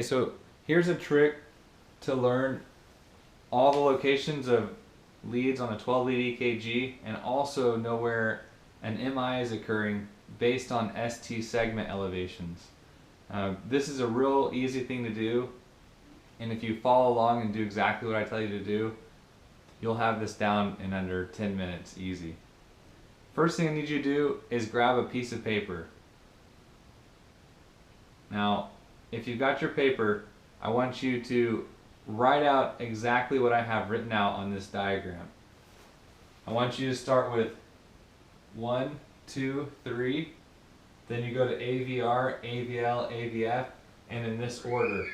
Okay, so here's a trick to learn all the locations of leads on a 12 lead EKG and also know where an MI is occurring based on ST segment elevations. This is a real easy thing to do, and if you follow along and do exactly what I tell you to do, you'll have this down in under 10 minutes easy. First thing I need you to do is grab a piece of paper. Now, if you've got your paper, I want you to write out exactly what I have written out on this diagram. I want you to start with 1, 2, 3, then you go to AVR, AVL, AVF, and in this order.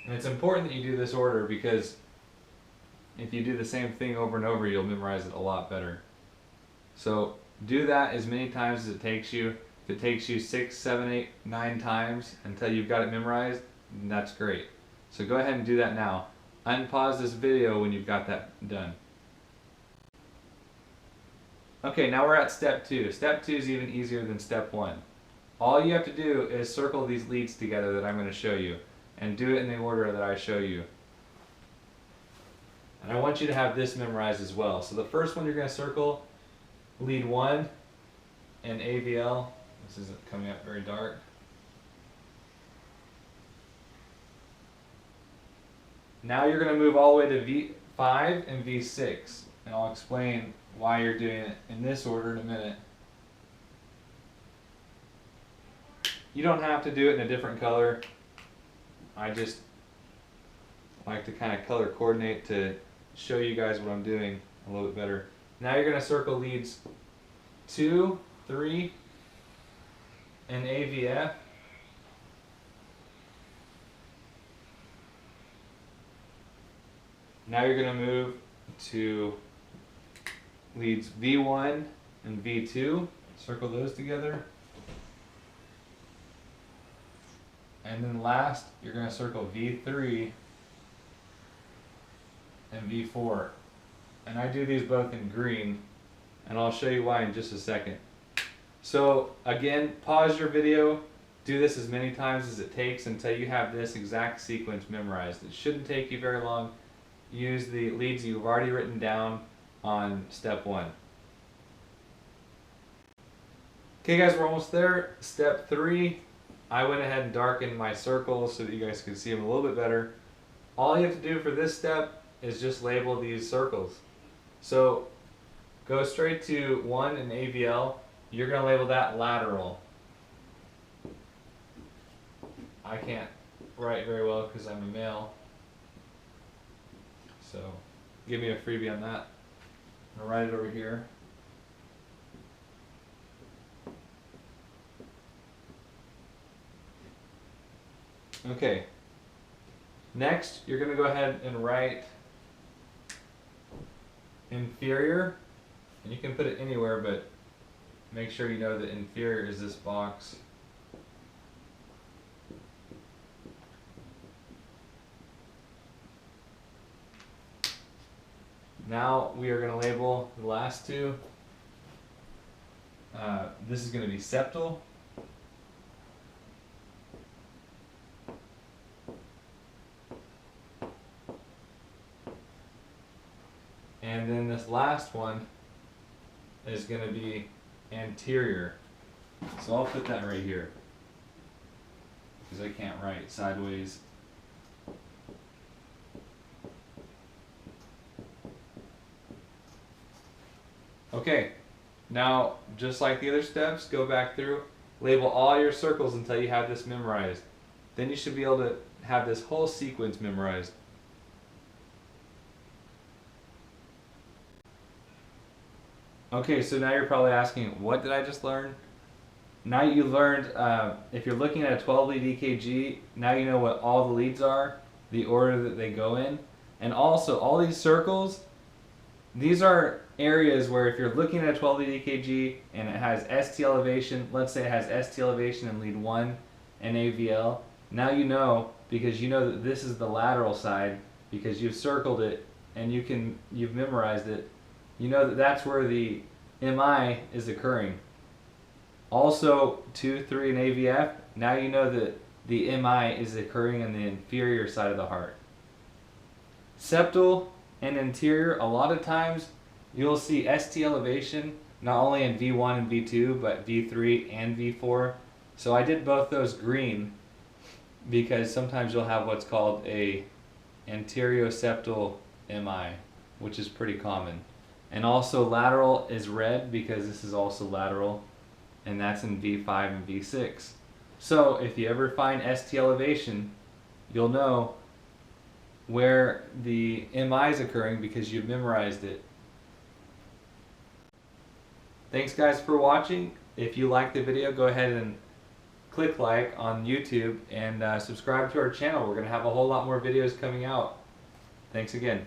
And it's important that you do this order because if you do the same thing over and over, you'll memorize it a lot better. So do that as many times as it takes you. If it takes you 6, 7, 8, 9 times until you've got it memorized, that's great. So go ahead and do that now. Unpause this video when you've got that done. Okay, now we're at step 2. Step 2 is even easier than step 1. All you have to do is circle these leads together that I'm going to show you, and do it in the order that I show you. And I want you to have this memorized as well. So the first one you're going to circle, lead 1 and AVL. This isn't coming up very dark. Now you're going to move all the way to V5 and V6, and I'll explain why you're doing it in this order in a minute. You don't have to do it in a different color. I just like to kind of color coordinate to show you guys what I'm doing a little bit better. Now you're going to circle leads 2, 3, and AVF. Now you're going to move to leads V1 and V2. Circle those together. And then last, you're going to circle V3 and V4. And I do these both in green, and I'll show you why in just a second. So again, pause your video, do this as many times as it takes until you have this exact sequence memorized. It shouldn't take you very long. Use the leads you've already written down on step 1. Okay guys, we're almost there. Step 3, I went ahead and darkened my circles so that you guys could see them a little bit better. All you have to do for this step is just label these circles. So go straight to 1 in AVL. You're going to label that lateral. I can't write very well because I'm a male. So give me a freebie on that. I'll write it over here. Okay. Next, you're going to go ahead and write inferior. And you can put it anywhere, but make sure you know that inferior is this box. Now we are going to label the last two. This is going to be septal. And then this last one is going to be anterior. So I'll put that right here because I can't write sideways. Okay, now just like the other steps, go back through, label all your circles until you have this memorized. Then you should be able to have this whole sequence memorized. Okay, so now you're probably asking, what did I just learn? Now you learned, if you're looking at a 12 lead EKG, now you know what all the leads are, the order that they go in, and also all these circles, these are areas where if you're looking at a 12 lead EKG and it has ST elevation, let's say it has ST elevation in lead 1 and AVL, now you know, because you know that this is the lateral side, because you've circled it and you've memorized it, you know that that's where the MI is occurring. Also 2, 3 and AVF, now you know that the MI is occurring in the inferior side of the heart. Septal and anterior, a lot of times you'll see ST elevation not only in V1 and V2 but V3 and V4. So I did both those green because sometimes you'll have what's called a anterior-septal MI, which is pretty common. And also lateral is red because this is also lateral, and that's in V5 and V6. So if you ever find ST elevation, you'll know where the MI is occurring because you've memorized it. Thanks guys for watching. If you liked the video, go ahead and click like on YouTube and subscribe to our channel. We're going to have a whole lot more videos coming out. Thanks again.